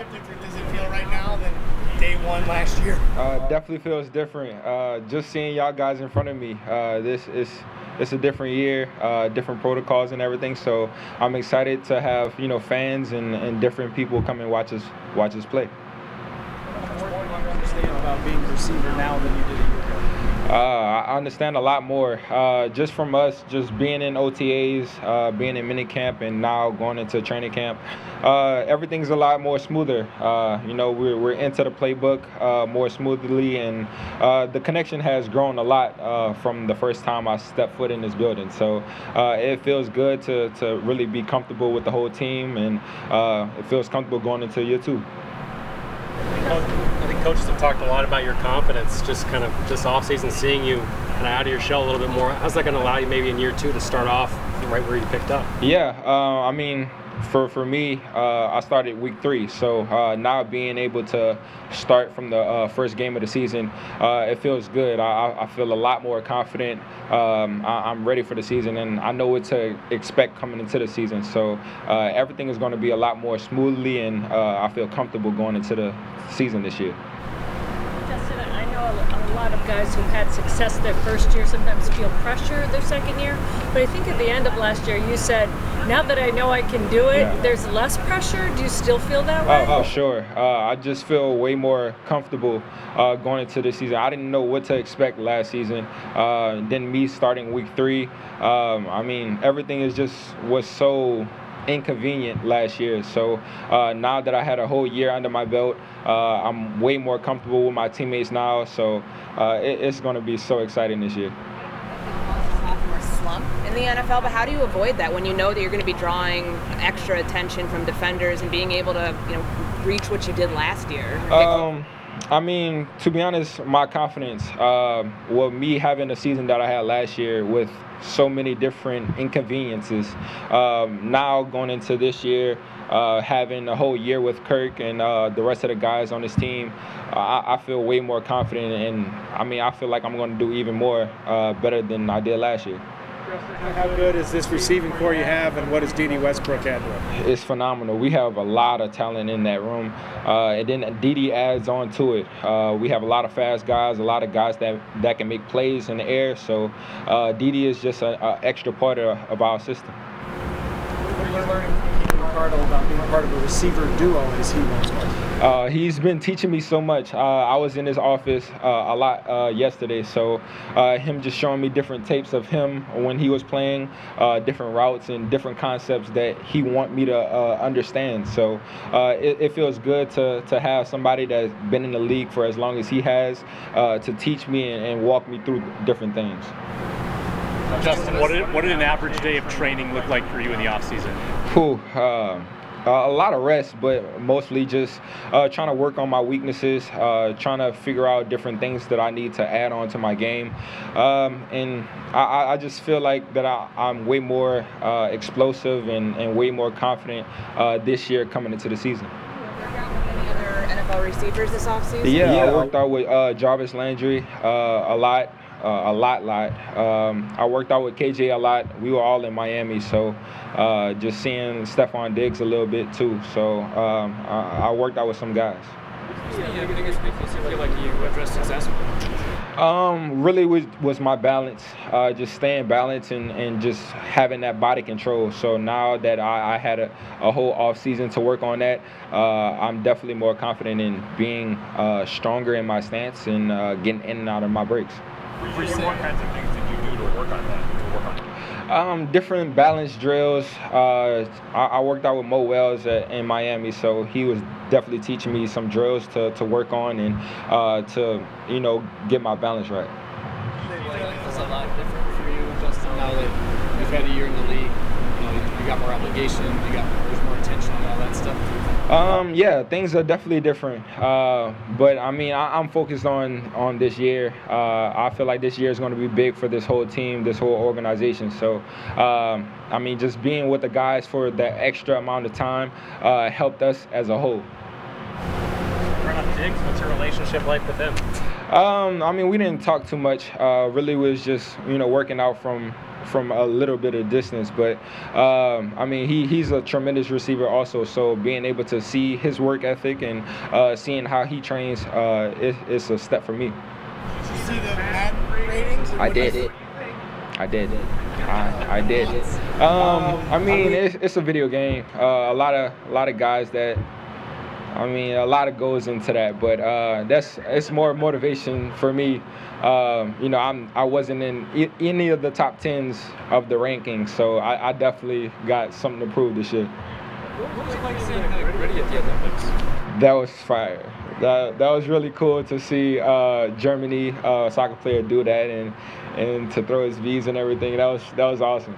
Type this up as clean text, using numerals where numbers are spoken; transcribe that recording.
different does it feel right now than day one last year? Definitely feels different. Just seeing y'all guys in front of me, it's a different year, different protocols and everything. So I'm excited to have fans and different people come and watch us play. How much more do you understand about being a receiver now than you did a year ago? I understand a lot more. Just from us, just being in OTAs, being in minicamp, and now going into training camp, everything's a lot more smoother. We're into the playbook more smoothly, and the connection has grown a lot from the first time I stepped foot in this building. So it feels good to really be comfortable with the whole team, and it feels comfortable going into year two. I think coaches have talked a lot about your confidence, just kind of this offseason, seeing you kind of out of your shell a little bit more. How's that going to allow you maybe in year two to start off right where you picked up? Yeah, for me, I started week 3, so now being able to start from the first game of the season, it feels good. I feel a lot more confident. I'm ready for the season, and I know what to expect coming into the season. So everything is going to be a lot more smoothly, and I feel comfortable going into the season this year. Justin, I know a lot of guys who've had success their first year sometimes feel pressure their second year, but I think at the end of last year you said, now that I know I can do it, there's less pressure. Do you still feel that way? Oh, sure. I just feel way more comfortable going into this season. I didn't know what to expect last season. Then me starting week 3, everything was so inconvenient last year. So now that I had a whole year under my belt, I'm way more comfortable with my teammates now. So it's going to be so exciting this year. Sophomore slump in the NFL, but how do you avoid that when you know that you're going to be drawing extra attention from defenders and being able to, reach what you did last year? To be honest, my confidence, me having the season that I had last year with so many different inconveniences, now going into this year, having a whole year with Kirk and the rest of the guys on this team, I feel way more confident, and I feel like I'm going to do even more better than I did last year. How good is this receiving core you have, and what does Dede Westbrook add to it? It's phenomenal. We have a lot of talent in that room, and then Dede adds on to it. We have a lot of fast guys, a lot of guys that can make plays in the air, so Dede is just an extra part of our system. What are you learning from Keith McCardle about being part of a receiver duo as he once was? He's been teaching me so much. I was in his office a lot yesterday, so him just showing me different tapes of him when he was playing, different routes and different concepts that he want me to understand. So it feels good to have somebody that's been in the league for as long as he has to teach me and walk me through different things. Justin, what did an average day of training look like for you in the offseason? A lot of rest, but mostly just trying to work on my weaknesses, trying to figure out different things that I need to add on to my game. And I just feel like that I'm way more explosive and way more confident this year coming into the season. Any other NFL receivers this offseason? Yeah, I worked out with Jarvis Landry a lot. I worked out with KJ a lot. We were all in Miami, so just seeing Stephon Diggs a little bit too. So I worked out with some guys. What's the biggest weakness you feel like you addressed successfully? Really was my balance, just staying balanced and just having that body control. So now that I had a whole off season to work on that, I'm definitely more confident in being stronger in my stance and getting in and out of my breaks. What kinds of things did you do to work on that? Different balance drills. I worked out with Mo Wells in Miami, so he was definitely teaching me some drills to work on and to get my balance right. It's a lot different for you, Justin, now that you've had a year in the league. You got more obligation, there's more attention and all that stuff. Yeah, things are definitely different. But I'm focused on this year. I feel like this year is going to be big for this whole team, this whole organization. So, just being with the guys for that extra amount of time helped us as a whole. Bernard Diggs, what's your relationship like with him? I mean, we didn't talk too much. Really was just, working out from a little bit of distance. But, I mean, he's a tremendous receiver also. So being able to see his work ethic and seeing how he trains, it's a step for me. Did you see the Madden ratings? I did. I did. I mean, it's a video game. A lot of guys that. I mean, a lot of goes into that, but it's more motivation for me. I wasn't in any of the top 10s of the rankings, so I definitely got something to prove this year. What was it like seeing ready at the Olympics? That was fire. That was really cool to see Germany soccer player do that and to throw his V's and everything. That was awesome.